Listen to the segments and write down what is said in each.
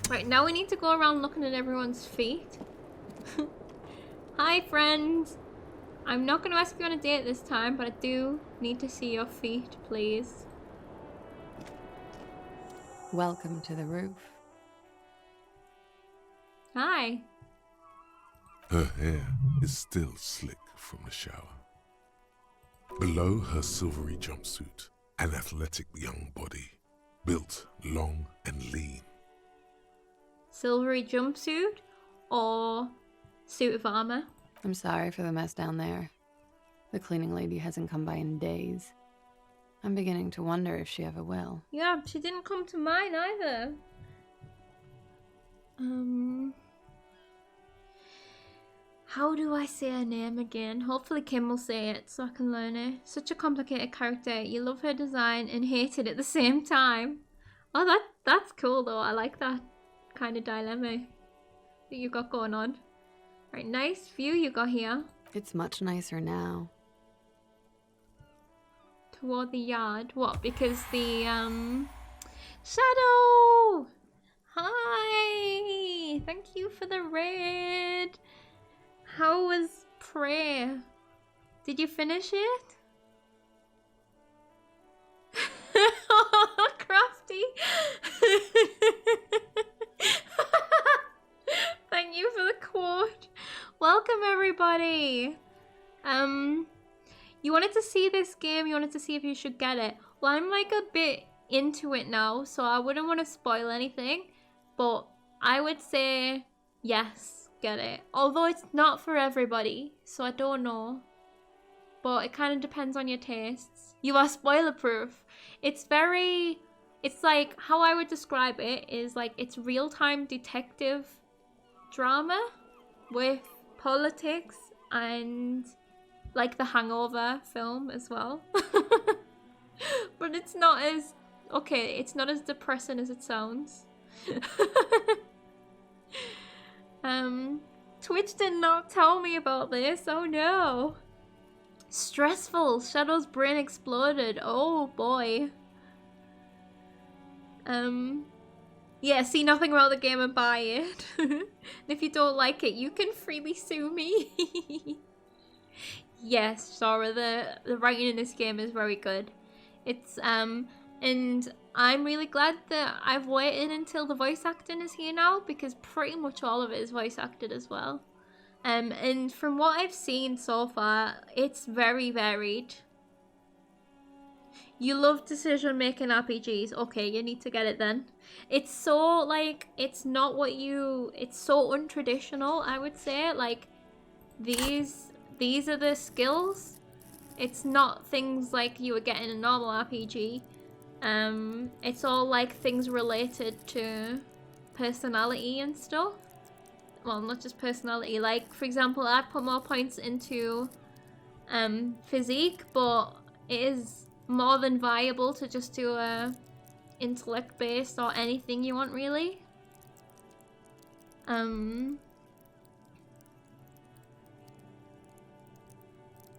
Right, now we need to go around looking at everyone's feet. Hi, friends. I'm not going to ask you on a date this time, but I do need to see your feet, please. Welcome to the roof. Hi. Her hair is still slick from the shower. Below her silvery jumpsuit, an athletic young body, built long and lean. Silvery jumpsuit or suit of armor? I'm sorry for the mess down there. The cleaning lady hasn't come by in days. I'm beginning to wonder if she ever will. Yeah, she didn't come to mine either. How do I say her name again? Hopefully Kim will say it so I can learn it. Such a complicated character. You love her design and hate it at the same time. Oh, that's cool though. I like that kind of dilemma that you got going on. Right, nice view you got here. It's much nicer now. Toward the yard. What? Because the Shadow! Hi! Thank you for the raid. How was prayer? Did you finish it? Oh, crafty! Thank you for the quote. Welcome everybody. You wanted to see this game, you wanted to see if you should get it. Well, I'm like a bit into it now, so I wouldn't want to spoil anything, but I would say yes, get it. Although it's not for everybody, so I don't know. But it kind of depends on your tastes. You are spoiler proof. It's like, how I would describe it is like, it's real-time detective drama with politics and like the Hangover film as well. But it's not as, okay, it's not as depressing as it sounds. Twitch did not tell me about this. Oh no. Stressful. Shadow's brain exploded. Oh boy. Yeah, see nothing about the game and buy it. And if you don't like it, you can freely sue me. Yes, Sora, the writing in this game is very good. It's and I'm really glad that I've waited until the voice acting is here now, because pretty much all of it is voice acted as well. And from what I've seen so far, it's very varied. You love decision-making RPGs. Okay, you need to get it then. It's so, like, it's not what you... It's so untraditional, I would say. Like, these are the skills. It's not things like you would get in a normal RPG. It's all, like, things related to personality and stuff. Well, not just personality. Like, for example, I'd put more points into physique, but it is more than viable to just do a intellect based or anything you want, really.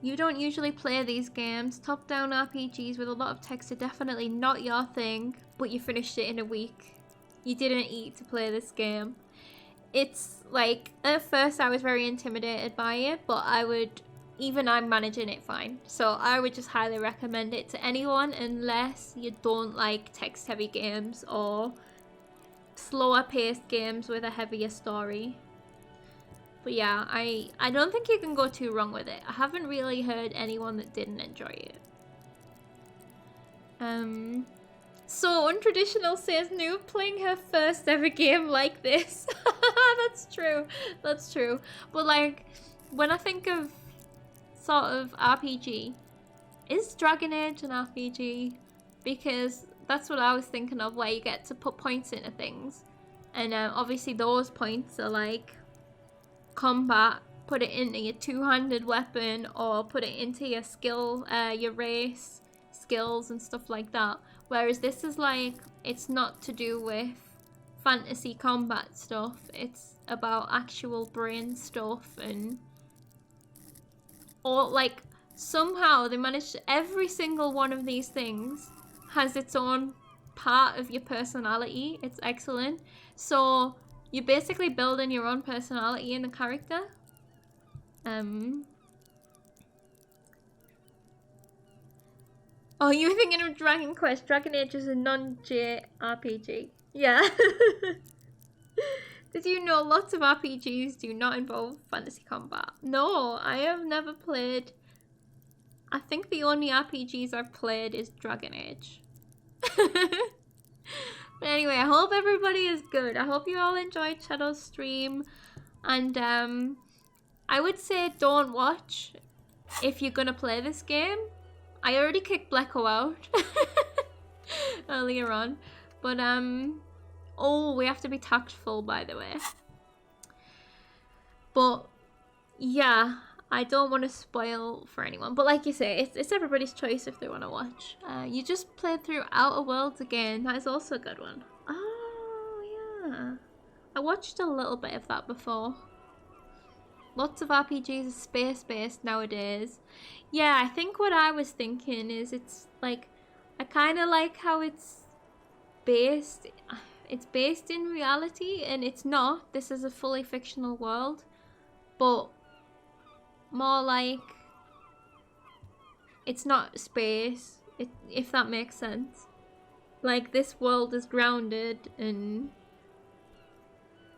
You don't usually play these games. Top-down RPGs with a lot of text are definitely not your thing, but you finished it in a week. You didn't eat to play this game. It's like, at first I was very intimidated by it, but even I'm managing it fine. So I would just highly recommend it to anyone, unless you don't like text-heavy games or slower-paced games with a heavier story. But yeah, I don't think you can go too wrong with it. I haven't really heard anyone that didn't enjoy it. So untraditional, says Noob, playing her first ever game like this. That's true. That's true. But like, when I think of sort of RPG, is Dragon Age an RPG? Because that's what I was thinking of, where you get to put points into things. And obviously those points are like combat, put it into your two-handed weapon, or put it into your skill, your race skills and stuff like that. Whereas this is like, it's not to do with fantasy combat stuff, it's about actual brain stuff, and or like somehow they managed to, every single one of these things has its own part of your personality. It's excellent. So you're basically building your own personality in the character. Oh, you were thinking of Dragon Quest. Dragon Age is a non-JRPG. Yeah. Did you know lots of RPGs do not involve fantasy combat? No, I have never played. I think the only RPGs I've played is Dragon Age. But anyway, I hope everybody is good. I hope you all enjoyed Shadow's stream. And I would say don't watch if you're gonna play this game. I already kicked Blacko out earlier on. But oh, we have to be tactful, by the way. But yeah, I don't want to spoil for anyone. But like you say, it's everybody's choice if they want to watch. You just played through Outer Worlds again. That is also a good one. Oh yeah, I watched a little bit of that before. Lots of RPGs are space-based nowadays. Yeah, I think what I was thinking is it's like, I kind of like how it's based in reality, and it's not. This is a fully fictional world, but more like it's not space, if that makes sense. Like, this world is grounded, and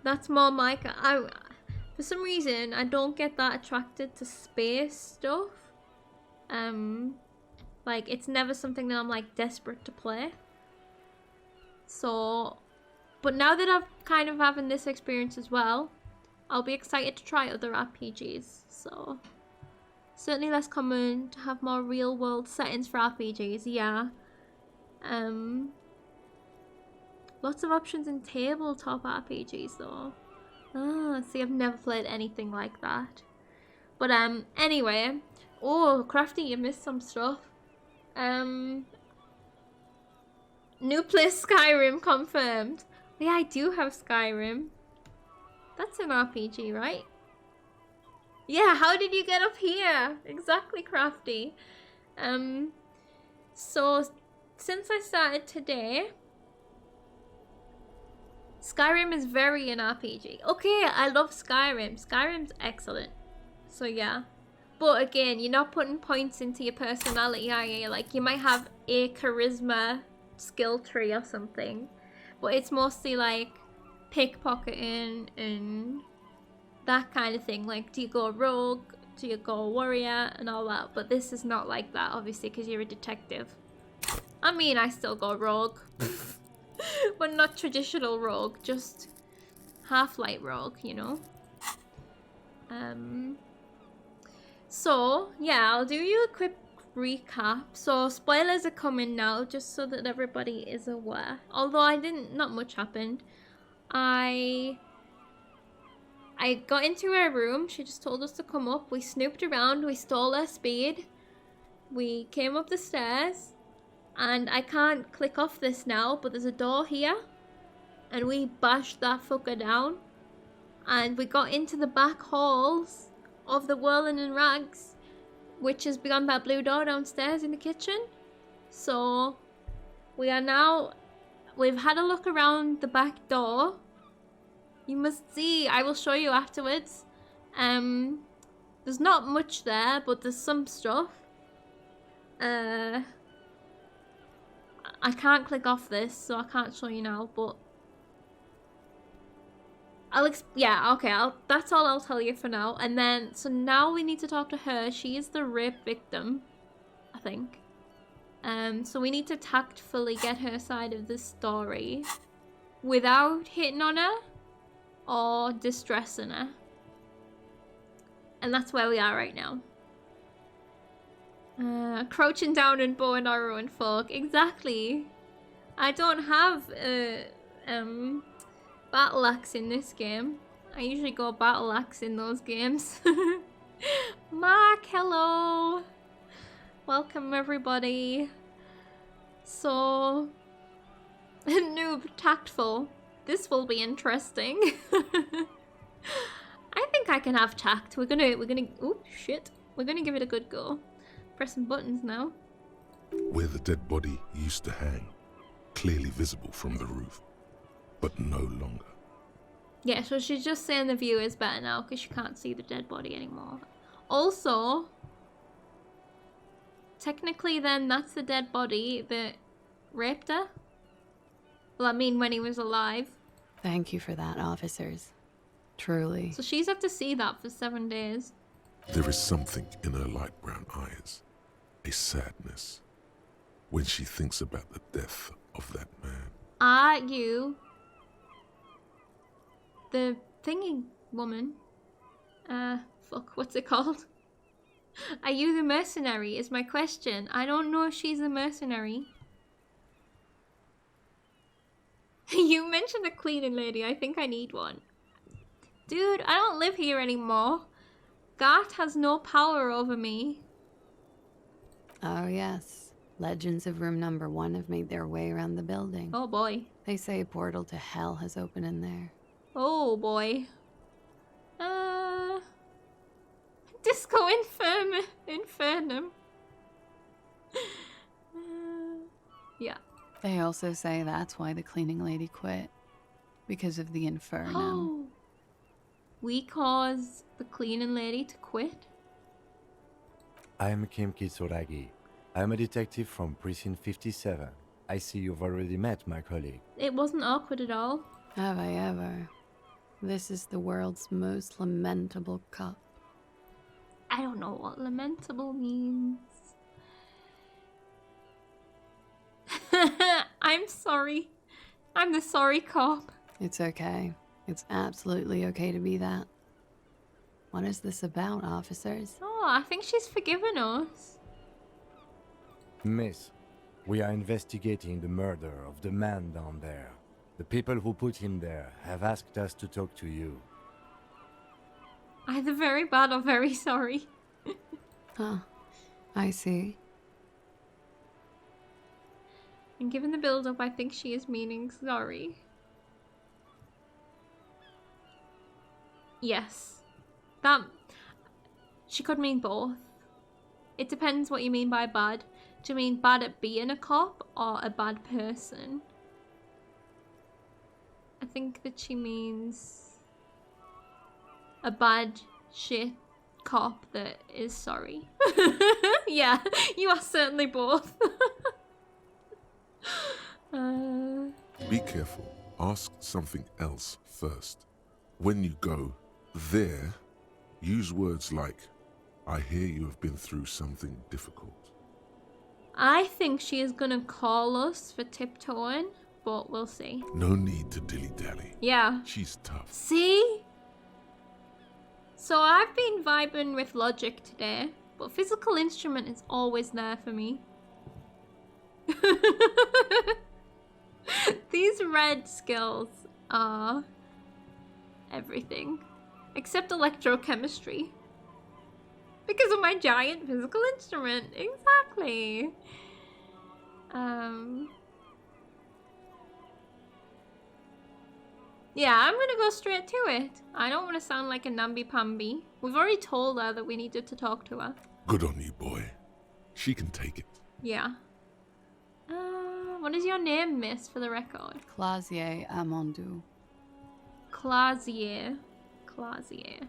that's more my for some reason I don't get that attracted to space stuff. Like, it's never something that I'm like desperate to play. So, but now that I've kind of having this experience as well, I'll be excited to try other RPGs. So, certainly less common to have more real world settings for RPGs, yeah. Lots of options in tabletop RPGs though. Ah, see, I've never played anything like that. But anyway, oh, Crafty, you missed some stuff. New place Skyrim confirmed. Yeah, I do have Skyrim. That's an RPG, right? Yeah, how did you get up here? Exactly, Crafty. So since I started today, Skyrim is very an RPG. Okay, I love Skyrim. Skyrim's excellent. So yeah. But again, you're not putting points into your personality, are you? Like, you might have a charisma skill tree or something, but it's mostly like pickpocketing and that kind of thing. Like, do you go rogue, do you go warrior, and all that. But this is not like that, obviously, because you're a detective. I mean, I still go rogue. But not traditional rogue, just half-light rogue, you know. So yeah, I'll do you a quick recap. So spoilers are coming now, just so that everybody is aware. Although not much happened. I got into her room. She just told us to come up. We snooped around. We stole her speed. We came up the stairs. And I can't click off this now, but there's a door here. And we bashed that fucker down. And we got into the back halls of the Whirling and Rags, which is beyond that blue door downstairs in the kitchen. So we've had a look around the back door. You must see, I will show you afterwards. There's not much there, but there's some stuff. I can't click off this, so I can't show you now, but that's all I'll tell you for now. And then, so now we need to talk to her. She is the rape victim, I think. So we need to tactfully get her side of the story without hitting on her or distressing her. And that's where we are right now. Crouching down and bow and arrow and folk. Exactly. I don't have battle axe in this game. I usually go battle axe in those games. Mark, hello. Welcome everybody. So, noob, tactful. This will be interesting. I think I can have tact. We're gonna oh shit. We're gonna give it a good go. Pressing buttons now. Where the dead body used to hang, clearly visible from the roof, but no longer. Yeah, so she's just saying the view is better now because she can't see the dead body anymore. Also, technically then that's the dead body that raped her. Well, I mean when he was alive. Thank you for that, officers. Truly. So she's had to see that for 7 days. There is something in her light brown eyes, a sadness, when she thinks about the death of that man. Are you the thingy woman? Fuck, what's it called? Are you the mercenary is my question. I don't know if she's a mercenary. You mentioned a cleaning lady. I think I need one. Dude, I don't live here anymore. Garth has no power over me. Oh, yes. Legends of room number 1 have made their way around the building. Oh boy. They say a portal to hell has opened in there. Oh boy. Disco Infernum. Yeah. They also say that's why the cleaning lady quit. Because of the Infernum. We caused the cleaning lady to quit? I am Kim Kitsuragi. I am a detective from Precinct 57. I see you've already met my colleague. It wasn't awkward at all. Have I ever? This is the world's most lamentable cop. I don't know what lamentable means. I'm sorry. I'm the sorry cop. It's okay. It's absolutely okay to be that. What is this about, officers? Oh, I think she's forgiven us. Miss, we are investigating the murder of the man down there. The people who put him there have asked us to talk to you. Either very bad or very sorry. Huh. I see. And given the build-up, I think she is meaning sorry. Yes. That... She could mean both. It depends what you mean by bad. Do you mean bad at being a cop or a bad person? I think that she means a bad shit cop that is sorry. Yeah, you are certainly both. Be careful. Ask something else first. When you go there, use words like, I hear you have been through something difficult. I think she is gonna call us for tiptoeing, but we'll see. No need to dilly-dally. Yeah. She's tough. See? So I've been vibing with logic today, but physical instrument is always there for me. These red skills are everything. Except electrochemistry. Because of my giant physical instrument. Exactly. Yeah, I'm gonna go straight to it. I don't want to sound like a namby-pamby. We've already told her that we needed to talk to her. Good on you, boy. She can take it. Yeah. What is your name, miss, for the record? Clausier Amondou. Clausier. Clausier.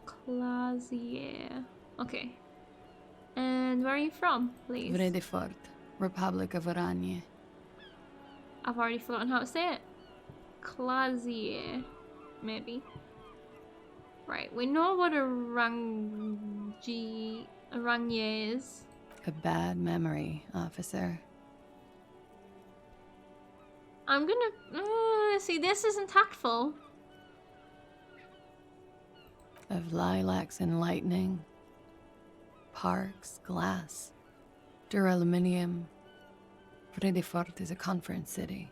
Clausier. Okay. And where are you from, please? Vredefort, Republic of Oranje. I've already forgotten how to say it. Clausier. Maybe. Right, we know what a Oranje is. A bad memory, officer. I'm gonna... see, this isn't tactful. Of lilacs and lightning. Parks, glass. Duraluminium. Vredefort is a conference city.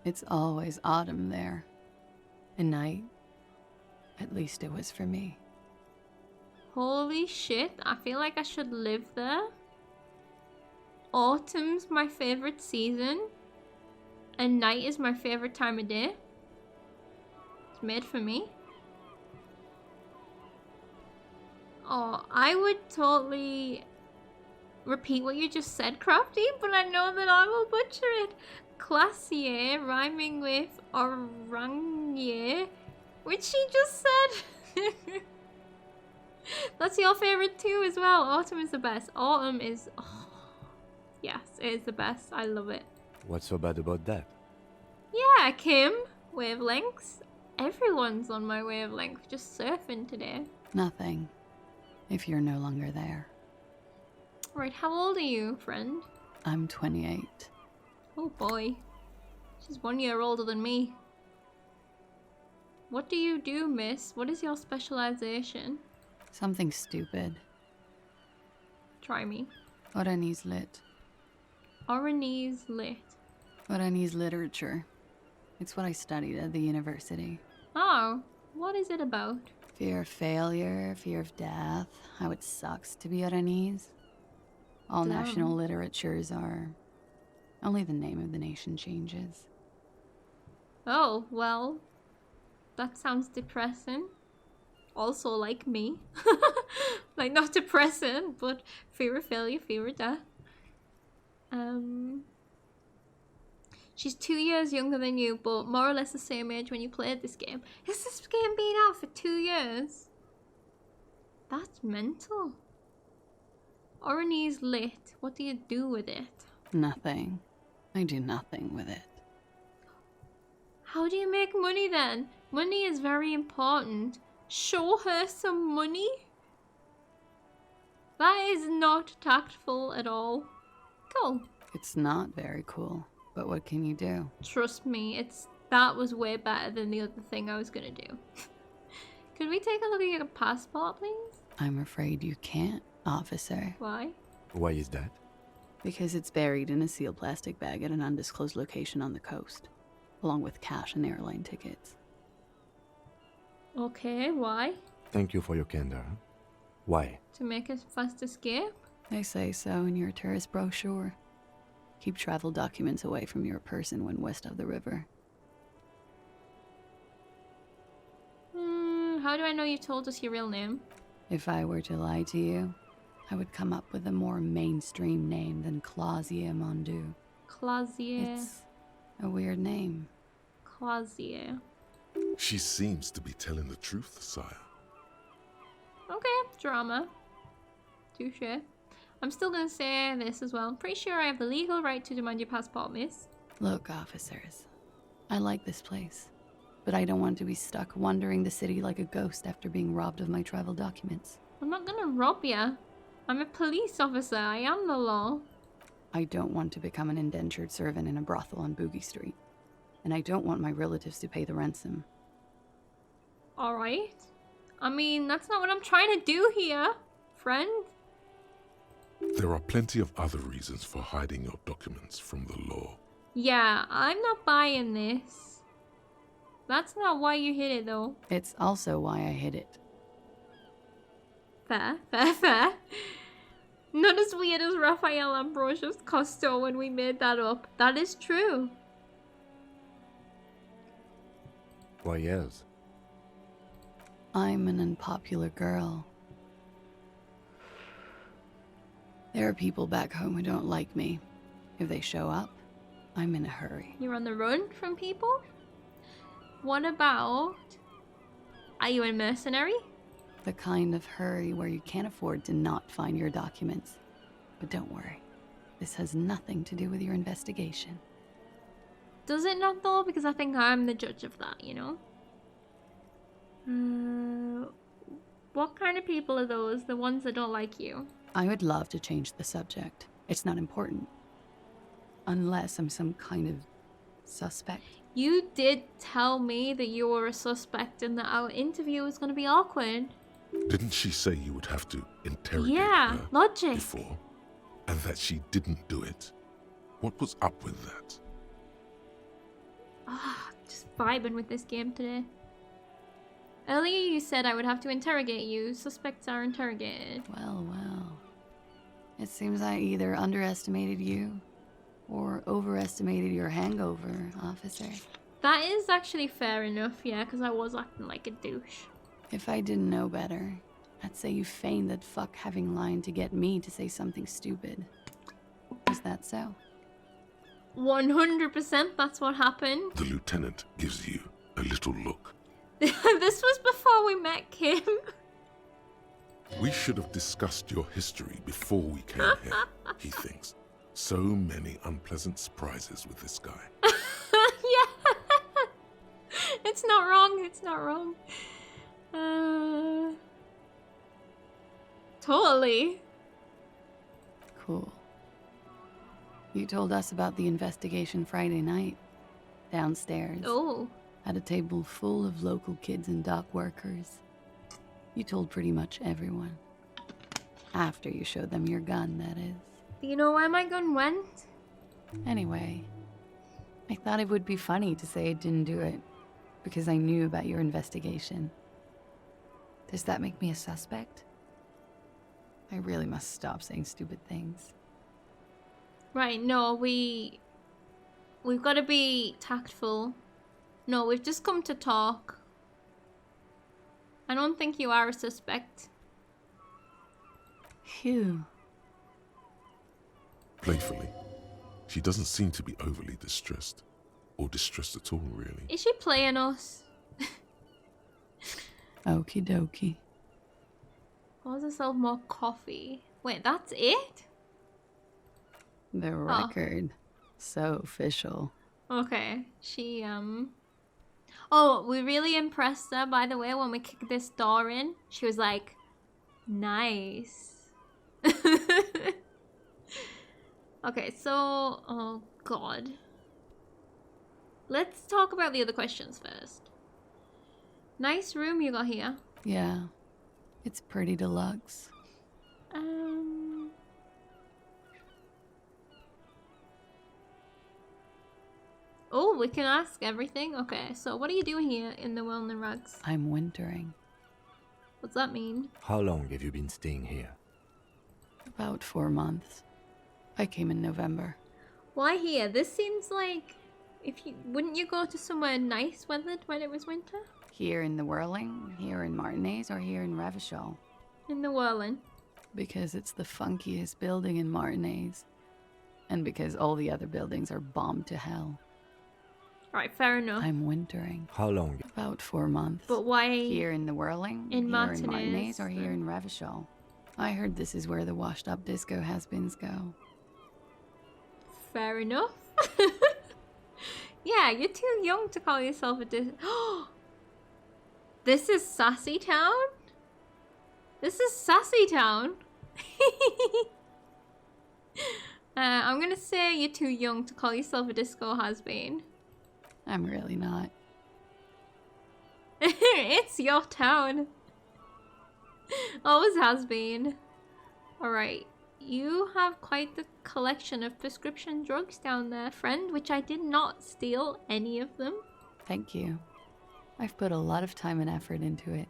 It's always autumn there. And night. At least it was for me. Holy shit, I feel like I should live there. Autumn's my favorite season. And night is my favorite time of day. It's made for me. Oh, I would totally repeat what you just said, Crafty, but I know that I will butcher it. Classier, rhyming with orangier, which she just said. That's your favorite too as well. Autumn is the best. Autumn is... Oh, yes, it is the best. I love it. What's so bad about that? Yeah, Kim. Wavelengths. Everyone's on my wavelength. Just surfing today. Nothing. If you're no longer there. Right, how old are you, friend? I'm 28. Oh boy. She's 1 year older than me. What do you do, miss? What is your specialization? Something stupid. Try me. Oranese lit. Oranese lit. Oranese literature. It's what I studied at the university. Oh, what is it about? Fear of failure, fear of death, how it sucks to be Oranese. All Damn. national literatures are... Only the name of the nation changes. Oh, well, that sounds depressing. Also like me. Like, not depressing, but fear of failure, fear of death. She's 2 years younger than you, but more or less the same age when you played this game. Has this game been out for 2 years? That's mental. Oranese lit. What do you do with it? Nothing. I do nothing with it. How do you make money then? Money is very important. Show her some money? That is not tactful at all. Cool. It's not very cool, but what can you do? Trust me, that was way better than the other thing I was gonna do. Could we take a look at your passport, please? I'm afraid you can't, officer. Why? Why is that? Because it's buried in a sealed plastic bag at an undisclosed location on the coast, along with cash and airline tickets. Okay, why? Thank you for your candor. Why? To make a fast escape? They say so in your tourist brochure. Keep travel documents away from your person when west of the river. How do I know you told us your real name? If I were to lie to you, I would come up with a more mainstream name than Clausier Mondu. Clausier. It's a weird name. Clausier. She seems to be telling the truth, sire. Okay, drama. Touche. I'm still gonna say this as well. I'm pretty sure I have the legal right to demand your passport, miss. Look, officers, I like this place, but I don't want to be stuck wandering the city like a ghost after being robbed of my travel documents. I'm not gonna rob ya. I'm a police officer. I am the law. I don't want to become an indentured servant in a brothel on Boogie Street, and I don't want my relatives to pay the ransom. Alright. I mean, that's not what I'm trying to do here, friend. There are plenty of other reasons for hiding your documents from the law. Yeah, I'm not buying this. That's not why you hid it, though. It's also why I hid it. Fair, fair, fair. Not as weird as Raphael Ambrosius Costo when we made that up. That is true. Why yes? I'm an unpopular girl. There are people back home who don't like me. If they show up, I'm in a hurry. You're on the run from people? What about... Are you a mercenary? The kind of hurry where you can't afford to not find your documents. But don't worry, this has nothing to do with your investigation. Does it not though? Because I think I'm the judge of that, you know? What kind of people are those? The ones that don't like you? I would love to change the subject. It's not important. Unless I'm some kind of suspect. You did tell me that you were a suspect and that our interview was going to be awkward. Didn't she say you would have to interrogate Yeah, her logic. before? And that she didn't do it? What was up with that? Just vibing with this game today. Earlier you said I would have to interrogate you. Suspects are interrogated. Well, well. It seems I either underestimated you or overestimated your hangover, officer. That is actually fair enough, yeah, because I was acting like a douche. If I didn't know better, I'd say you feigned that fuck having lied to get me to say something stupid. Is that so? 100% that's what happened. The lieutenant gives you a little look. This was before we met Kim. We should have discussed your history before we came here, he thinks. So many unpleasant surprises with this guy. Yeah. It's not wrong. It's not wrong. Totally. Cool. You told us about the investigation Friday night. Downstairs. Oh. At a table full of local kids and dock workers. You told pretty much everyone. After you showed them your gun, that is. Do you know where my gun went? Anyway, I thought it would be funny to say I didn't do it. Because I knew about your investigation. Does that make me a suspect? I really must stop saying stupid things. Right, no, we've got to be tactful. No, we've just come to talk. I don't think you are a suspect. Phew. Playfully, she doesn't seem to be overly distressed. Or distressed at all, really. Is she playing us? Okie dokie. Cause herself more coffee. Wait, that's it? The record. So official. Okay, she, Oh, we really impressed her, by the way, when we kicked this door in. She was like, nice. Okay, so, oh god. Let's talk about the other questions first. Nice room you got here. Yeah. It's pretty deluxe. Oh, we can ask everything? Okay, so what are you doing here in the Wellner Rugs? I'm wintering. What's that mean? How long have you been staying here? About 4 months. I came in November. Why here? This seems like... Wouldn't you go to somewhere nice weathered when it was winter? Here in the Whirling, here in Martinez, or here in Revachol? In the Whirling. Because it's the funkiest building in Martinez. And because all the other buildings are bombed to hell. Right, fair enough. I'm wintering. How long? About 4 months. But why... Here in the Whirling, in here Martinez, in Martinez, or here in Revachol? I heard this is where the washed-up disco has-beens go. Fair enough. Yeah, you're too young to call yourself a This is Sassy Town? This is Sassy Town. I'm gonna say you're too young to call yourself a disco has-been. I'm really not. It's your town. Always has been. Alright. You have quite the collection of prescription drugs down there, friend, which I did not steal any of them. Thank you. I've put a lot of time and effort into it.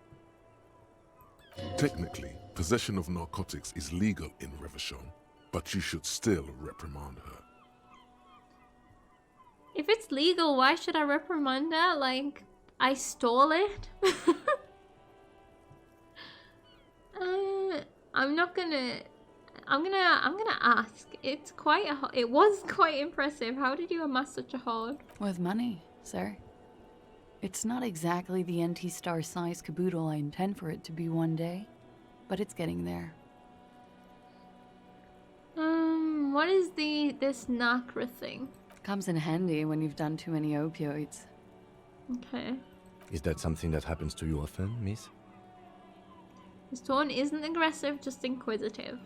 Technically, possession of narcotics is legal in Revachon, but you should still reprimand her. If it's legal, why should I reprimand her? Like, I stole it? I'm gonna ask. It was quite impressive. How did you amass such a hoard? With money, sir. It's not exactly the NT-star size caboodle I intend for it to be one day, but it's getting there. What is this Nakra thing? Comes in handy when you've done too many opioids. Okay. Is that something that happens to you often, miss? His tone isn't aggressive, just inquisitive.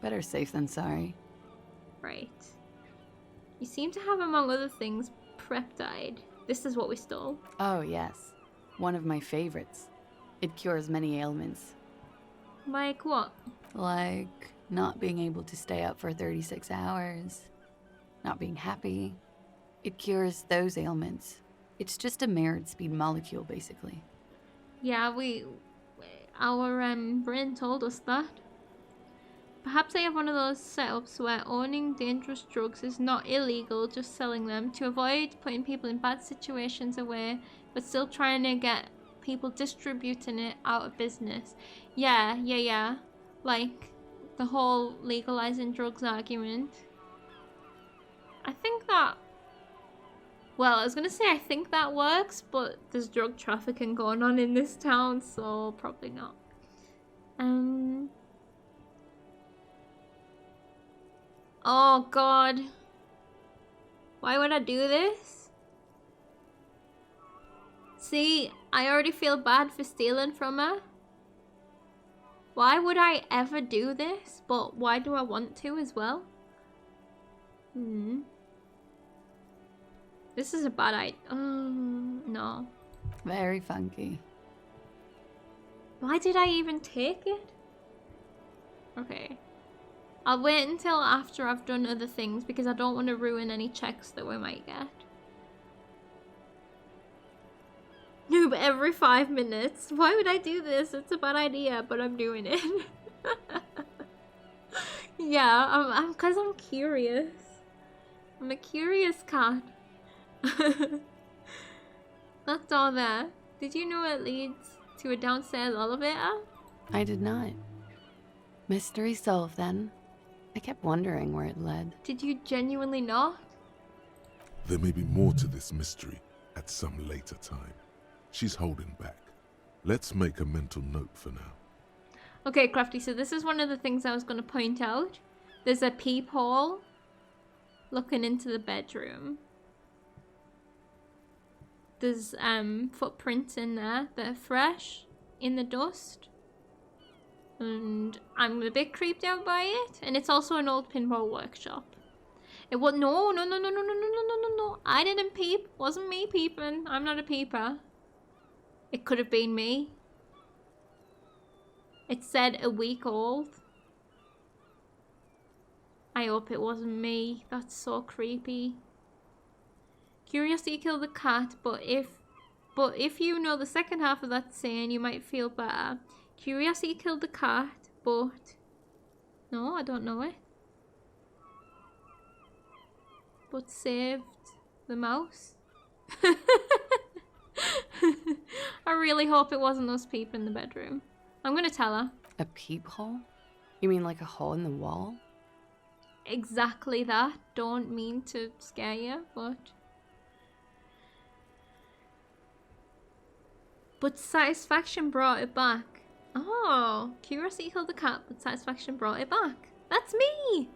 Better safe than sorry. Right. You seem to have, among other things, Preptide. This is what we stole. Oh, yes. One of my favorites. It cures many ailments. Like what? Like not being able to stay up for 36 hours. Not being happy. It cures those ailments. It's just a mirrored speed molecule, basically. Yeah, our brain told us that. Perhaps they have one of those setups where owning dangerous drugs is not illegal, just selling them, to avoid putting people in bad situations away, but still trying to get people distributing it out of business. Yeah. Like the whole legalizing drugs argument. I think that, well, I was gonna say I think that works, but there's drug trafficking going on in this town, so probably not. Oh god. Why would I do this? See, I already feel bad for stealing from her. Why would I ever do this? But why do I want to as well? This is a bad idea. No. Very funky. Why did I even take it? Okay. I'll wait until after I've done other things because I don't want to ruin any checks that we might get. Noob every 5 minutes. Why would I do this? It's a bad idea, but I'm doing it. Yeah, I'm cause I'm curious. I'm a curious cat. That door there. Did you know it leads to a downstairs elevator? I did not. Mystery solved then. I kept wondering where it led. Did you genuinely not? There may be more to this mystery at some later time. She's holding back. Let's make a mental note for now. Okay, Crafty, so this is one of the things I was going to point out. There's a peephole looking into the bedroom. There's footprints in there that are fresh in the dust. And I'm a bit creeped out by it. And it's also an old pinball workshop. It was no. I didn't peep. Wasn't me peeping. I'm not a peeper. It could have been me. It said a week old. I hope it wasn't me. That's so creepy. Curiosity killed the cat, but if you know the second half of that saying, you might feel better. Curiosity killed the cat, but no, I don't know it. But saved the mouse. I really hope it wasn't us peep in the bedroom. I'm gonna tell her. A peephole? You mean like a hole in the wall? Exactly that. Don't mean to scare you, but satisfaction brought it back. Oh, curiosity killed the cat, but satisfaction brought it back. That's me!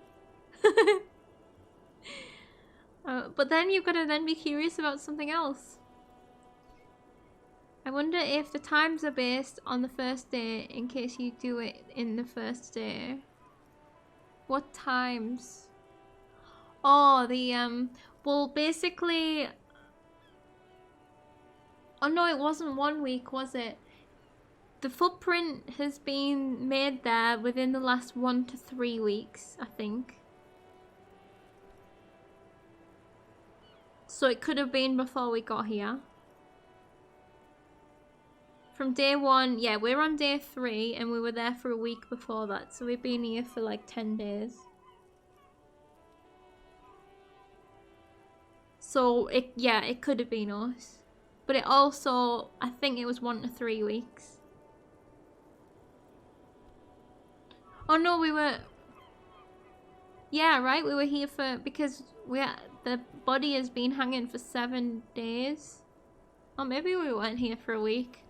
But then you've got to then be curious about something else. I wonder if the times are based on the first day in case you do it in the first day. What times? Oh, well, basically... Oh no, it wasn't 1 week, was it? The footprint has been made there within the last 1 to 3 weeks, I think. So it could have been before we got here. From day 1, yeah, we're on day 3 and we were there for a week before that. So we've been here for like 10 days. So it could have been us. But it also, I think it was 1 to 3 weeks. Oh no, we were... Yeah, right, we were here for... Because the body has been hanging for 7 days. Or maybe we weren't here for a week.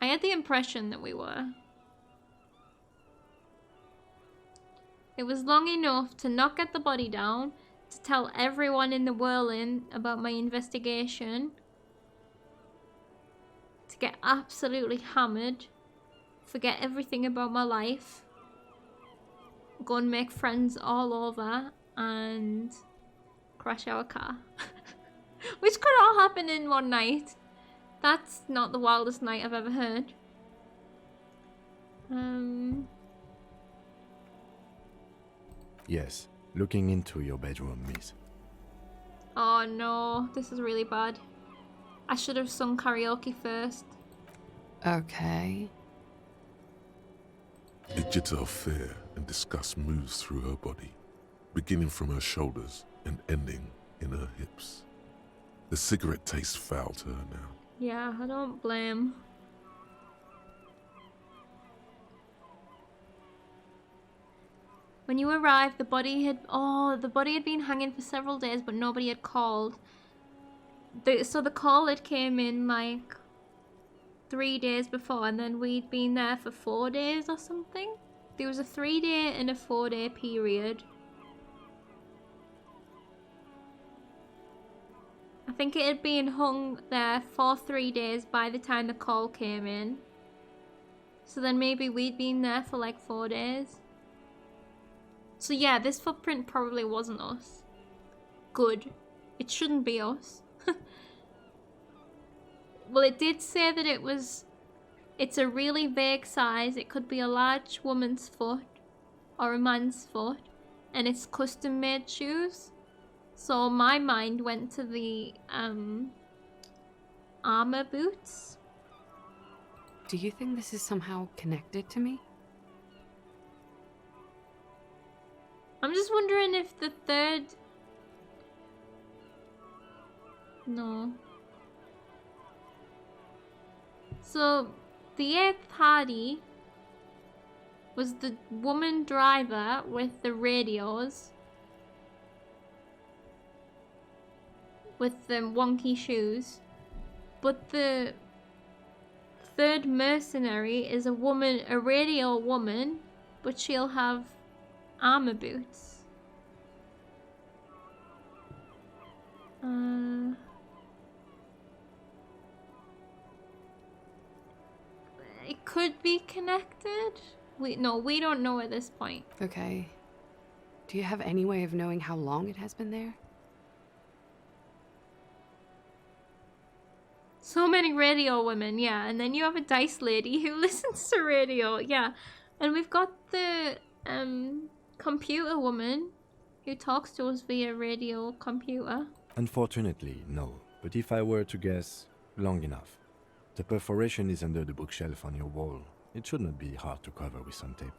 I had the impression that we were. It was long enough to not get the body down, to tell everyone in the whirling about my investigation, to get absolutely hammered, forget everything about my life, go and make friends all over, and crash our car. Which could all happen in one night. That's not the wildest night I've ever heard. Yes, looking into your bedroom, miss. Oh no, this is really bad. I should have sung karaoke first. Okay. A jitter of fear and disgust moves through her body, beginning from her shoulders and ending in her hips. The cigarette tastes foul to her now. Yeah, I don't blame. When you arrived, the body had been hanging for several days, but nobody had called. So the call had came in like 3 days before, and then we'd been there for 4 days or something. There was a 3-day and a 4-day period. I think it had been hung there for 3 days by the time the call came in. So then maybe we'd been there for like 4 days. So yeah, this footprint probably wasn't us. Good. It shouldn't be us. Well, it did say that it's a really vague size. It could be a large woman's foot or a man's foot, and it's custom made shoes. So my mind went to the armor boots. Do you think this is somehow connected to me? I'm just wondering if the third... No. So, the 8th Hardy was the woman driver with the radios. With the wonky shoes. But the 3rd mercenary is a radio woman, but she'll have armor boots. It could be connected. We don't know at this point. Okay. Do you have any way of knowing how long it has been there? So many radio women, yeah. And then you have a dice lady who listens to radio, yeah. And we've got the computer woman who talks to us via radio computer. Unfortunately, no. But if I were to guess, long enough. The perforation is under the bookshelf on your wall. It should not be hard to cover with some tape.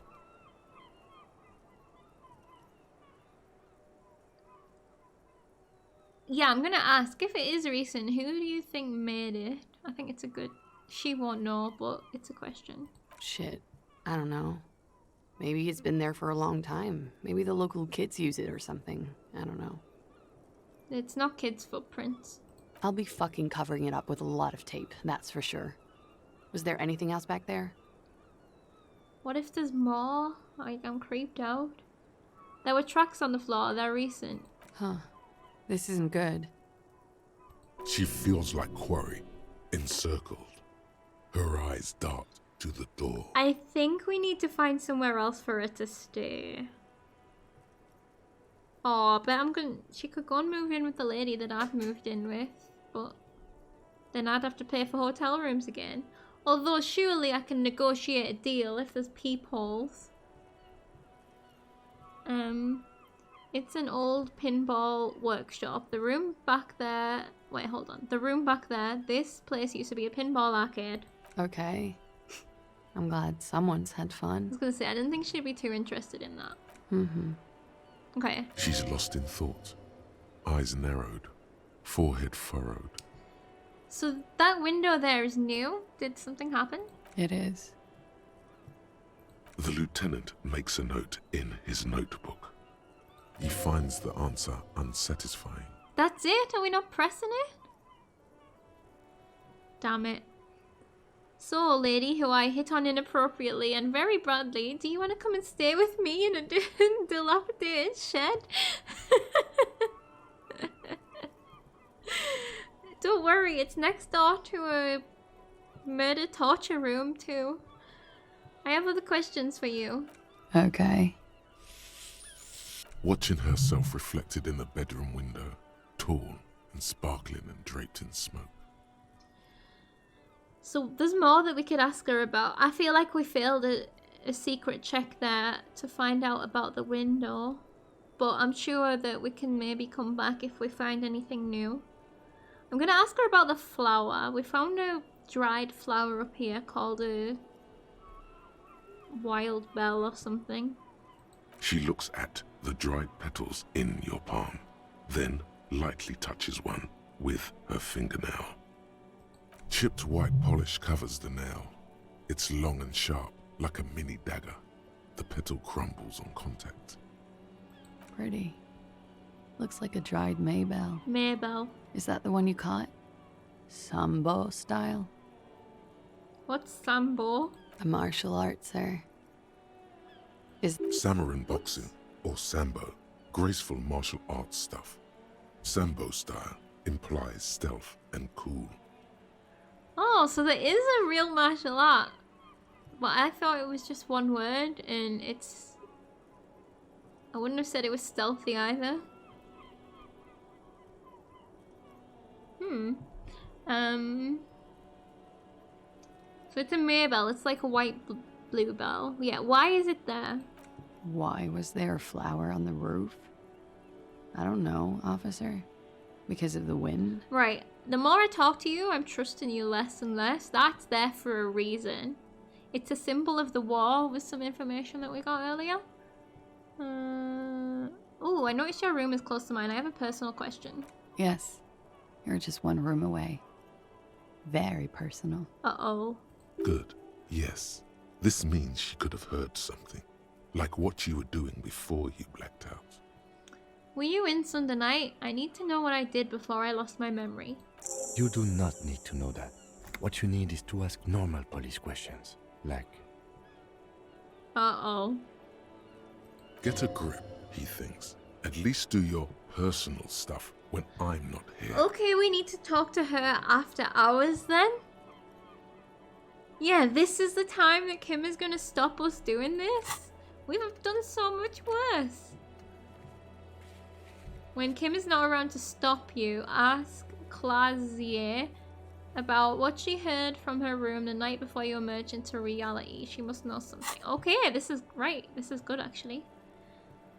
Yeah, I'm gonna ask, if it is recent, who do you think made it? I think it's a good... She won't know, but it's a question. Shit. I don't know. Maybe it's been there for a long time. Maybe the local kids use it or something. I don't know. It's not kids' footprints. I'll be fucking covering it up with a lot of tape, that's for sure. Was there anything else back there? What if there's more? Like, I'm creeped out. There were tracks on the floor, they're recent. Huh. This isn't good. She feels like quarry, encircled. Her eyes dart to the door. I think we need to find somewhere else for her to stay. Oh, but she could go and move in with the lady that I've moved in with, but then I'd have to pay for hotel rooms again. Although surely I can negotiate a deal if there's peepholes. It's an old pinball workshop. The room back there... Wait, hold on. The room back there, this place used to be a pinball arcade. Okay. I'm glad someone's had I fun. was gonna say, I didn't think she'd be too interested in that. Mm-hmm. Okay. She's lost in thought. Eyes narrowed. Forehead furrowed. So that window there is new? Did something happen? It is. The lieutenant makes a note in his notebook. He finds the answer unsatisfying. That's it? Are we not pressing it? Damn it. So, lady who I hit on inappropriately and very badly, do you want to come and stay with me in a dilapidated shed? Don't worry, it's next door to a murder torture room too. I have other questions for you. Okay. Watching herself reflected in the bedroom window, tall and sparkling and draped in smoke. So there's more that we could ask her about. I feel like we failed a secret check there to find out about the window. But I'm sure that we can maybe come back if we find anything new. I'm going to ask her about the flower. We found a dried flower up here called a wild bell or something. She looks at the dried petals in your palm, then lightly touches one with her fingernail. Chipped white polish covers the nail. It's long and sharp, like a mini dagger. The petal crumbles on contact. Pretty. Looks like a dried maybell. Maybell. Is that the one you caught? Sambo style? What's Sambo? A martial art, sir. Is Samurai boxing, or Sambo, graceful martial arts stuff. Sambo style implies stealth and cool. Oh, so there is a real martial art. But I thought it was just one word, and it's... I wouldn't have said it was stealthy either. So it's a maybell. It's like a white bluebell. Yeah, why is it there? Why was there a flower on the roof? I don't know, officer. Because of the wind? Right. The more I talk to you, I'm trusting you less and less. That's there for a reason. It's a symbol of the war with some information that we got earlier. Oh, I noticed your room is close to mine. I have a personal question. Yes. You're just one room away. Very personal. Uh-oh. Good. Yes. This means she could have heard something. Like what you were doing before you blacked out. Were you in Sunday night? I need to know what I did before I lost my memory. You do not need to know that. What you need is to ask normal police questions. Like, Uh-oh. Get a grip, he thinks. At least do your personal stuff when I'm not here. Okay, we need to talk to her after hours then? Yeah, this is the time that Kim is gonna stop us doing this? We've done so much worse. When Kim is not around to stop you, ask Clazier about what she heard from her room the night before you emerged into reality. She must know something. Okay, this is right. This is good, actually.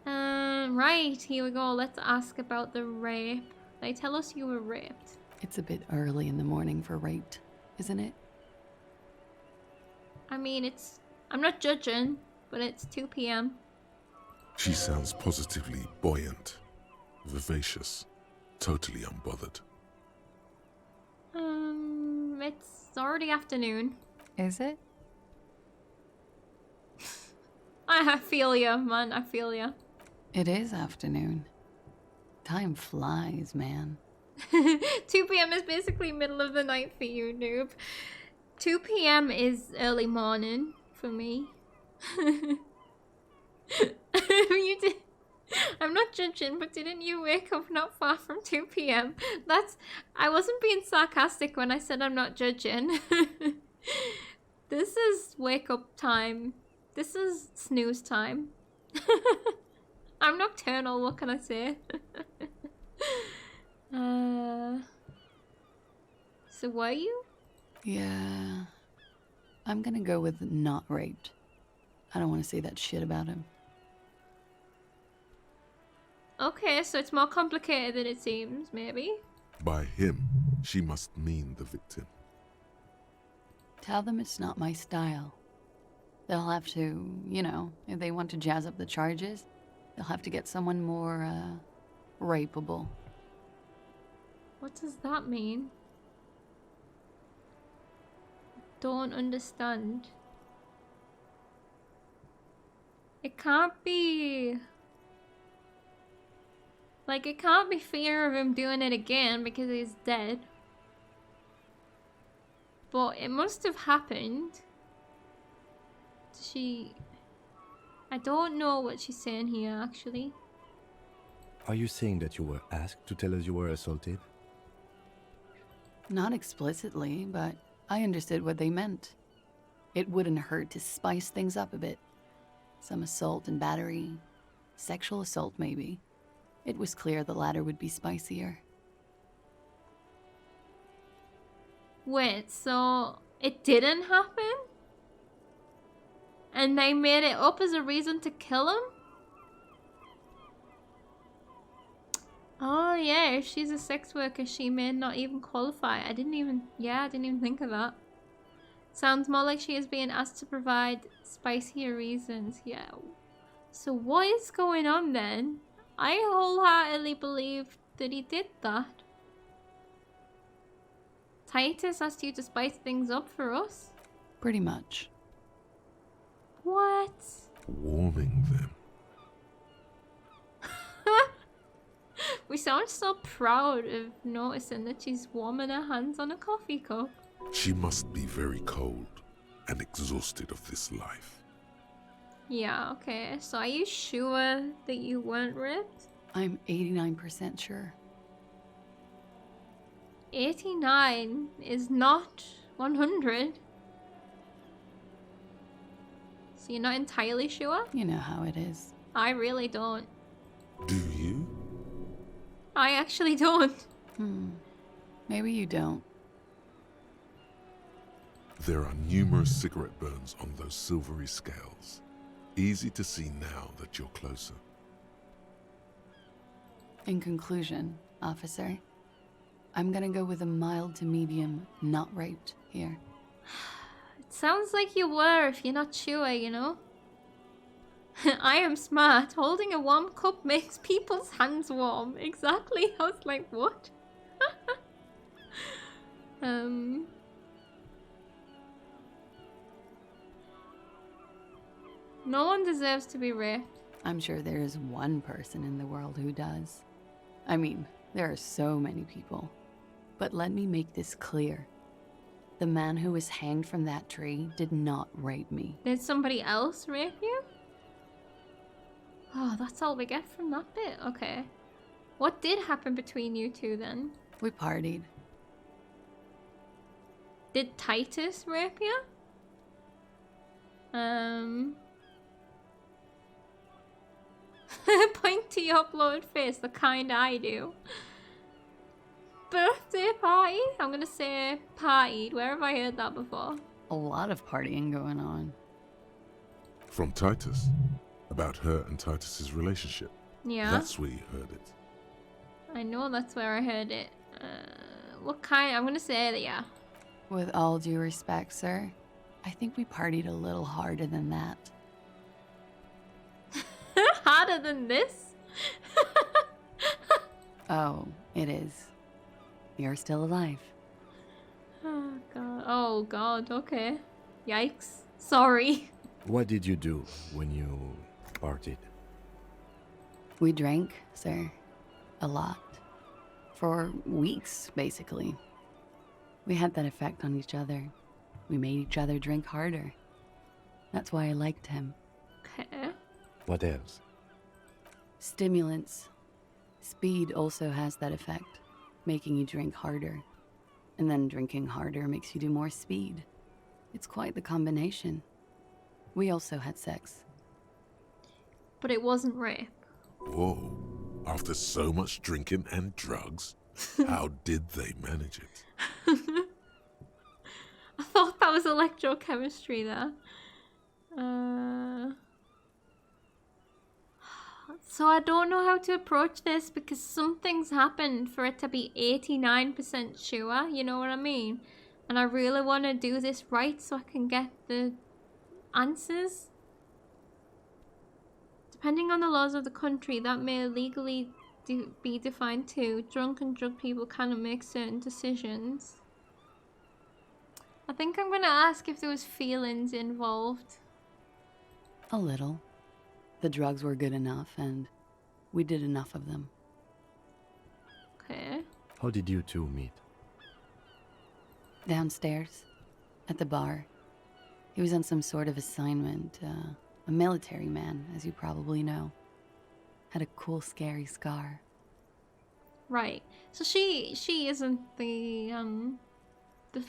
Right, here we go. Let's ask about the rape. They tell us you were raped. It's a bit early in the morning for rape, isn't it? I mean, I'm not judging, but it's 2 p.m. She sounds positively buoyant, vivacious, totally unbothered. It's already afternoon. Is it? I feel ya, man. I feel ya. It is afternoon. Time flies, man. 2 p.m. is basically middle of the night for you, noob. 2 p.m. is early morning for me. You did. I'm not judging, but didn't you wake up not far from 2 p.m.? I wasn't being sarcastic when I said I'm not judging. This is wake up time. This is snooze time. I'm nocturnal, what can I say? So were you? Yeah. I'm gonna go with not raped. I don't want to say that shit about him. Okay, so it's more complicated than it seems, maybe. By him, she must mean the victim. Tell them it's not my style. They'll have to, you know, if they want to jazz up the charges, they'll have to get someone more, rapeable. What does that mean? Don't understand. It can't be... Like, it can't be fear of him doing it again because he's dead. But it must have happened. I don't know what she's saying here, actually. are you saying that you were asked to tell us you were assaulted? Not explicitly, but I understood what they meant. It wouldn't hurt to spice things up a bit. Some assault and battery. Sexual assault, maybe. It was clear the latter would be spicier. Wait, so it didn't happen? And they made it up as a reason to kill him? Oh yeah, if she's a sex worker, she may not even qualify. I didn't even think of that. Sounds more like she is being asked to provide spicier reasons. Yeah. So what is going on then? I wholeheartedly believe that he did that. Titus asked you to spice things up for us? Pretty much. What? Warming them. We sound so proud of noticing that she's warming her hands on a coffee cup. She must be very cold and exhausted of this life. Yeah, okay. So are you sure that you weren't raped? I'm 89% sure. 89 is not 100. So you're not entirely sure? You know how it is. I really don't. Do you? I actually don't. Maybe you don't. There are numerous cigarette burns on those silvery scales. Easy to see now that you're closer. In conclusion, officer, I'm gonna go with a mild to medium, not raped here. It sounds like you were if you're not sure, you know? I am smart. Holding a warm cup makes people's hands warm. Exactly. I was like, what? No one deserves to be raped. I'm sure there is one person in the world who does. I mean, there are so many people. But let me make this clear. The man who was hanged from that tree did not rape me. Did somebody else rape you? Oh, that's all we get from that bit. Okay. What did happen between you two then? We partied. Did Titus rape you? Point to your upload face, the kind I do. Birthday party? I'm gonna say partied. Where have I heard that before? A lot of partying going on. From Titus? About her and Titus's relationship? Yeah. That's where you heard it. I know that's where I heard it. What kind? I'm gonna say that, yeah. With all due respect, sir, I think we partied a little harder than that. Harder than this? Oh, it is. You're still alive. Oh god. Oh god, okay. Yikes. Sorry. What did you do when you partied? We drank, sir. A lot. For weeks, basically. We had that effect on each other. We made each other drink harder. That's why I liked him. Okay. What else? Stimulants. Speed also has that effect, making you drink harder. And then drinking harder makes you do more speed. It's quite the combination. We also had sex. But it wasn't rape. Whoa. After so much drinking and drugs, how did they manage it? I thought that was electrochemistry there. So I don't know how to approach this because something's happened for it to be 89% sure, you know what I mean? And I really want to do this right so I can get the answers. Depending on the laws of the country, that may legally be defined too. Drunk and drug people cannot make certain decisions. I think I'm gonna ask if there was feelings involved. A little. The drugs were good enough, and we did enough of them. Okay. How did you two meet? Downstairs, at the bar. He was on some sort of assignment. A military man, as you probably know. Had a cool, scary scar. Right. So she isn't the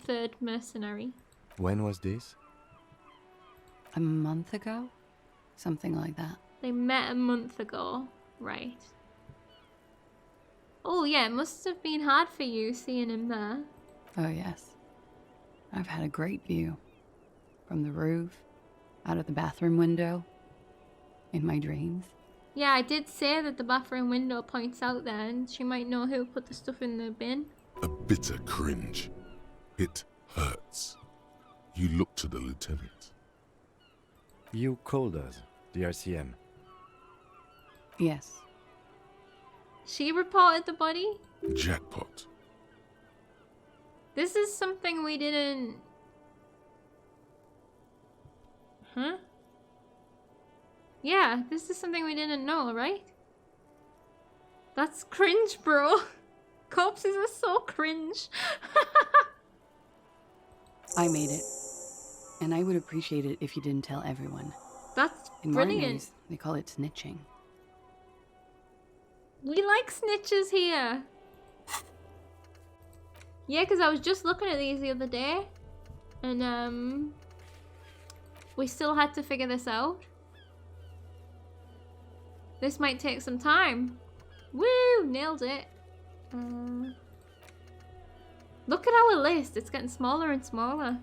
third mercenary. When was this? A month ago? Something like that. They met a month ago. Right. Oh yeah, it must have been hard for you seeing him there. Oh, yes. I've had a great view. From the roof, out of the bathroom window, in my dreams. Yeah, I did say that the bathroom window points out there and she might know who put the stuff in the bin. A bitter cringe. It hurts. You look to the lieutenant. You called us, the RCM. Yes. She reported the body? Jackpot. This is something we didn't... Huh? Yeah, this is something we didn't know, right? That's cringe, bro. Corpses are so cringe. I made it. And I would appreciate it if you didn't tell everyone. That's In brilliant. Martinez, they call it snitching. We like snitches here. Yeah, because I was just looking at these the other day. And, we still had to figure this out. This might take some time. Woo! Nailed it. Look at our list. It's getting smaller and smaller.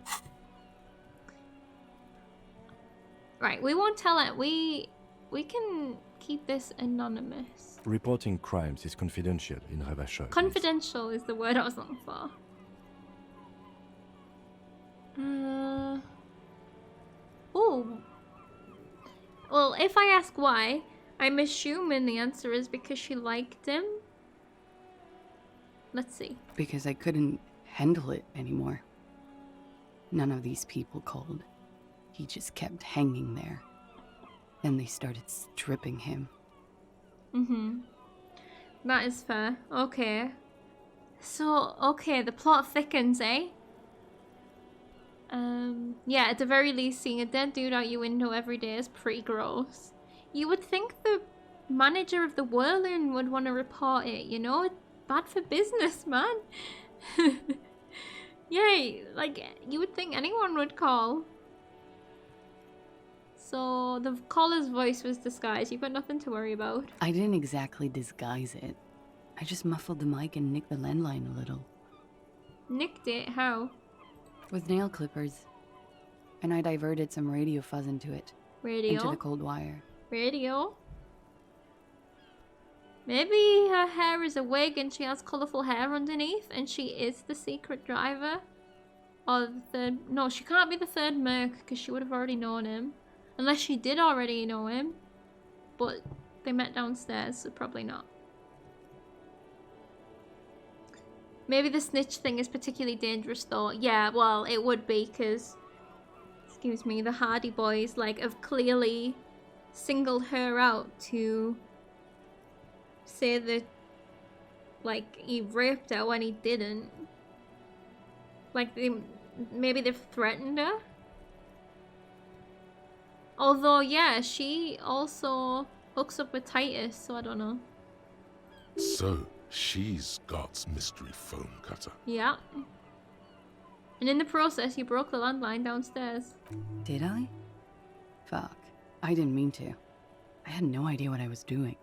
Right, we won't tell it. We can keep this anonymous. Reporting crimes is confidential in HajdaH. Confidential is the word I was looking for. Oh. Well, if I ask why, I'm assuming the answer is because she liked him. Let's see. Because I couldn't handle it anymore. None of these people called. He just kept hanging there. Then they started stripping him. Mm-hmm. That is fair. Okay. So, okay, the plot thickens, eh? Yeah, at the very least, seeing a dead dude out your window every day is pretty gross. You would think the manager of the Whirling would want to report it, you know? It's bad for business, man. Yeah, like, you would think anyone would call. So, the caller's voice was disguised. You've got nothing to worry about. I didn't exactly disguise it. I just muffled the mic and nicked the landline a little. Nicked it? How? With nail clippers. And I diverted some radio fuzz into it. Radio? Into the cold wire. Radio? Maybe her hair is a wig and she has colourful hair underneath and she is the secret driver? Or the third... No, she can't be the third merc because she would have already known him. Unless she did already know him. But they met downstairs, so probably not. Maybe the snitch thing is particularly dangerous though. Yeah, well, it would be because... Excuse me, the Hardy Boys, like, have clearly singled her out to say that, like, he raped her when he didn't. Like, maybe they've threatened her? Although, yeah, she also hooks up with Titus, so I don't know. So, she's God's mystery phone cutter. Yeah. And in the process, you broke the landline downstairs. Did I? Fuck. I didn't mean to. I had no idea what I was doing.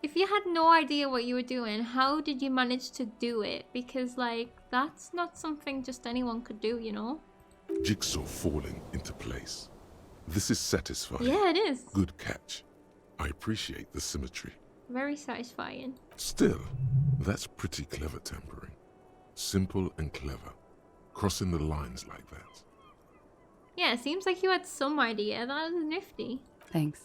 If you had no idea what you were doing, how did you manage to do it? Because, like, that's not something just anyone could do, you know? Jigsaw falling into place. This is satisfying. Yeah, it is. Good catch. I appreciate the symmetry. Very satisfying. Still, that's pretty clever tampering. Simple and clever. Crossing the lines like that. Yeah, it seems like you had some idea. That was nifty. Thanks.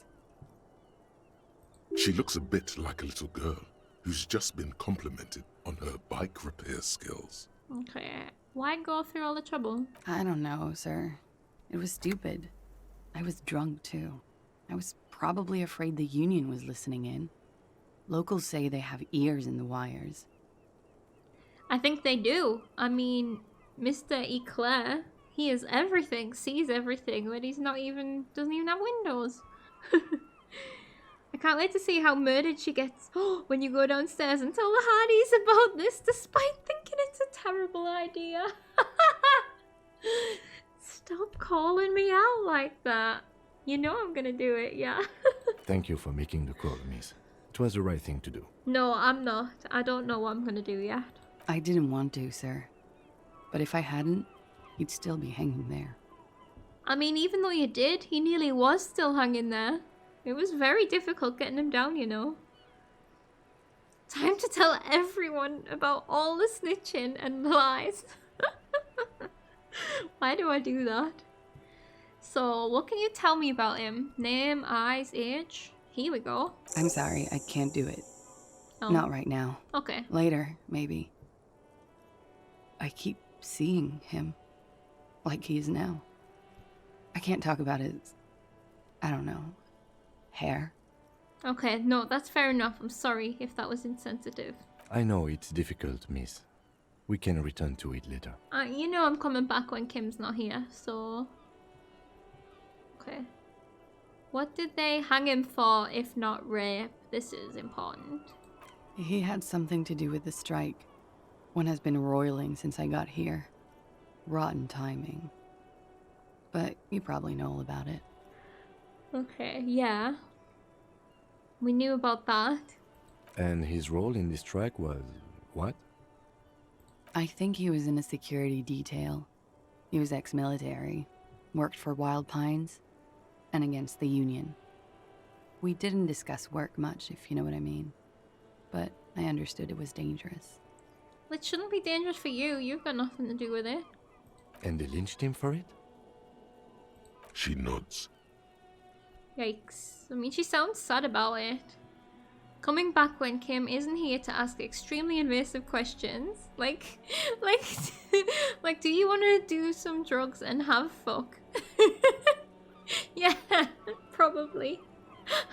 She looks a bit like a little girl who's just been complimented on her bike repair skills. Okay. Why go through all the trouble? I don't know, sir. It was stupid. I was drunk, too. I was probably afraid the union was listening in. Locals say they have ears in the wires. I think they do. I mean, Mr. Eclair, he is everything, sees everything, but he's not even, doesn't even have windows. I can't wait to see how murdered she gets when you go downstairs and tell the Hardys about this, despite thinking it's a terrible idea. Stop calling me out like that. You know I'm gonna do it, yeah. Thank you for making the call, miss. It was the right thing to do. No, I'm not. I don't know what I'm gonna do yet. I didn't want to, sir. But if I hadn't, he'd still be hanging there. I mean, even though you did, he nearly was still hanging there. It was very difficult getting him down, you know. Time to tell everyone about all the snitching and lies. Why do I do that? So, what can you tell me about him? Name, eyes, age? Here we go. I'm sorry, I can't do it. Oh. Not right now. Okay. Later, maybe. I keep seeing him. Like he is now. I can't talk about his, I don't know, hair. Okay, no, that's fair enough. I'm sorry if that was insensitive. I know it's difficult, miss. We can return to it later. You know I'm coming back when Kim's not here, so... Okay. What did they hang him for, if not rape? This is important. He had something to do with the strike. One has been roiling since I got here. Rotten timing. But you probably know all about it. Okay, yeah. We knew about that. And his role in this strike was what? I think he was in a security detail. He was ex-military, worked for Wild Pines, and against the Union. We didn't discuss work much, if you know what I mean. But I understood it was dangerous. It shouldn't be dangerous for you. You've got nothing to do with it. And they lynched him for it? She nods. Yikes. I mean, she sounds sad about it. Coming back when Kim isn't here to ask extremely invasive questions. Like, do you want to do some drugs and have fuck? Yeah, probably.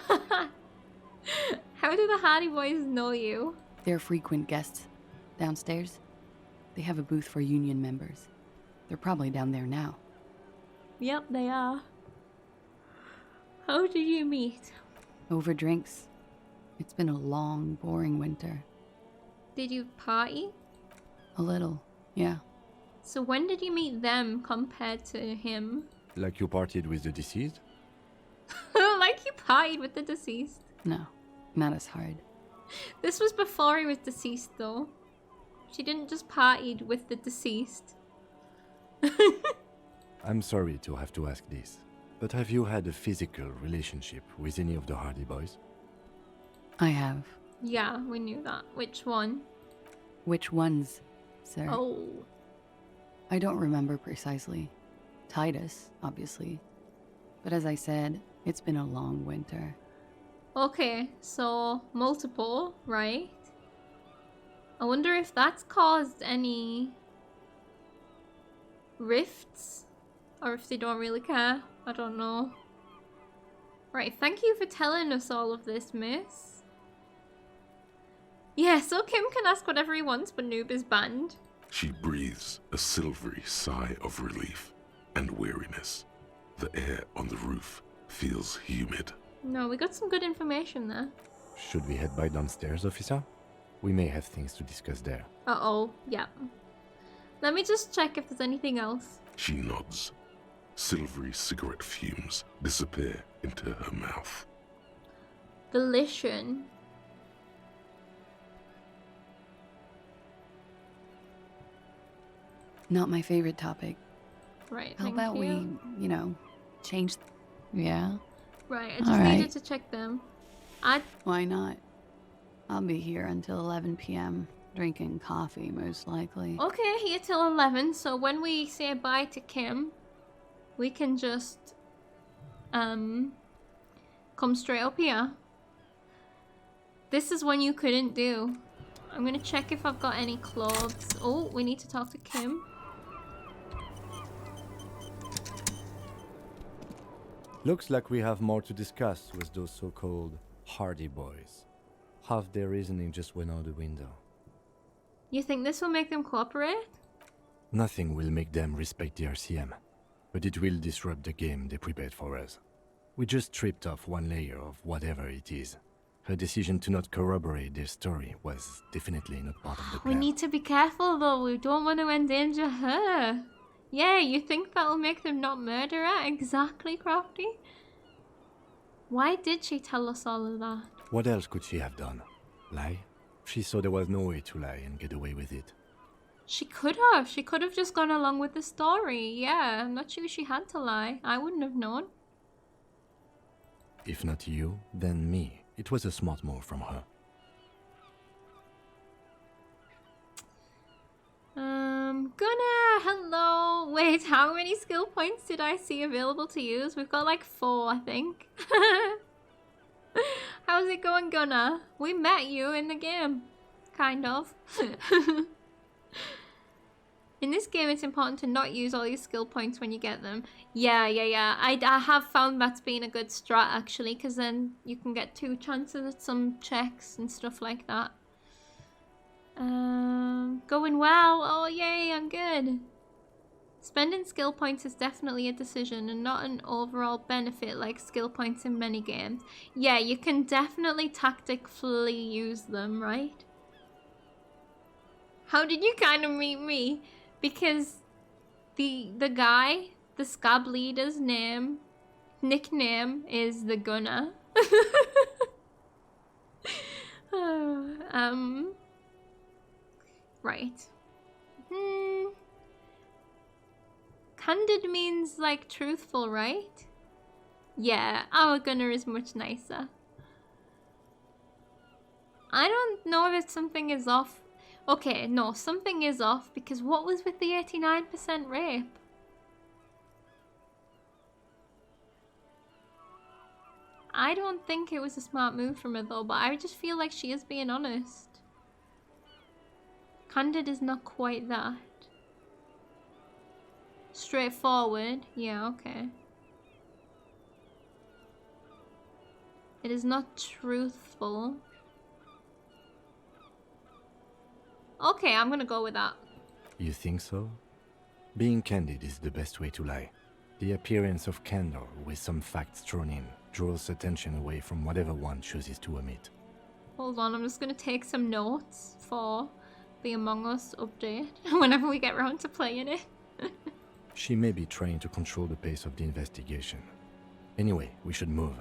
How do the Hardy Boys know you? They're frequent guests downstairs. They have a booth for Union members. They're probably down there now. Yep, they are. How did you meet? Over drinks. It's been a long, boring winter. Did you party? A little, yeah. So when did you meet them compared to him? Like you partied with the deceased? Like you partied with the deceased. No, not as hard. This was before he was deceased, though. She didn't just partied with the deceased. I'm sorry to have to ask this, but have you had a physical relationship with any of the Hardy Boys? I have. Yeah, we knew that. Which one? Which ones, sir? Oh. I don't remember precisely. Titus, obviously. But as I said, it's been a long winter. Okay, so multiple, right? I wonder if that's caused any rifts, or if they don't really care. I don't know. Right, thank you for telling us all of this, miss. Yeah, so Kim can ask whatever he wants, but Noob is banned. She breathes a silvery sigh of relief and weariness. The air on the roof feels humid. No, we got some good information there. Should we head by downstairs, officer? We may have things to discuss there. Uh-oh, yeah. Let me just check if there's anything else. She nods. Silvery cigarette fumes disappear into her mouth. Delition. Not my favorite topic. Right, How thank about you. we, change... Yeah? Right, I just All right. needed to check them. Why not? I'll be here until 11 p.m. Drinking coffee, most likely. Okay, here till 11, so when we say bye to Kim, we can just, come straight up here. This is one you couldn't do. I'm gonna check if I've got any clothes. Oh, we need to talk to Kim. Looks like we have more to discuss with those so-called Hardy Boys. Half their reasoning just went out the window. You think this will make them cooperate? Nothing will make them respect the RCM, but it will disrupt the game they prepared for us. We just stripped off one layer of whatever it is. Her decision to not corroborate their story was definitely not part of the We plan. need to be careful though, we don't want to endanger her. Yeah, you think that'll make them not murder her? Exactly, Crafty. Why did she tell us all of that? What else could she have done? Lie? She saw there was no way to lie and get away with it. She could have. She could have just gone along with the story. Yeah, I'm not sure she had to lie. I wouldn't have known. If not you, then me. It was a smart move from her. Hello. Wait, how many skill points did I see available to use? We've got like 4, I think. How's it going, Gunnar? We met you in the game. Kind of. In this game, it's important to not use all your skill points when you get them. Yeah. I have found that's been a good strat, actually, because then you can get 2 chances at some checks and stuff like that. Going well. Oh, yay, I'm good. Spending skill points is definitely a decision and not an overall benefit like skill points in many games. Yeah, you can definitely tactically use them, right? How did you kind of meet me? Because the guy, the scab leader's nickname is the Gunner. Right. Candid means like truthful, right? Yeah, our Gunner is much nicer. I don't know if something is off. Okay, no, something is off because what was with the 89% rape? I don't think it was a smart move from her though, but I just feel like she is being honest. Candid is not quite that. Straightforward, yeah, okay. It is not truthful. Okay, I'm gonna go with that. You think so? Being candid is the best way to lie. The appearance of candor with some facts thrown in draws attention away from whatever one chooses to omit. Hold on, I'm just gonna take some notes for the Among Us update whenever we get around to playing it. She may be trying to control the pace of the investigation. Anyway, we should move.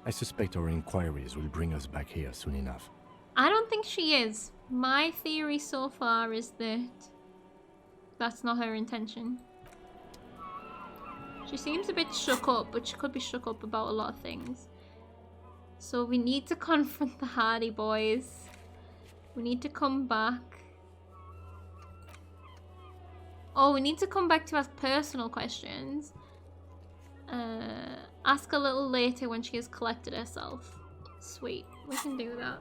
I suspect our inquiries will bring us back here soon enough. I don't think she is. My theory so far is that that's not her intention. She seems a bit shook up, but she could be shook up about a lot of things. So we need to confront the Hardy boys. We need to come back. Oh, we need to come back to ask personal questions. Ask a little later when she has collected herself. Sweet, we can do that.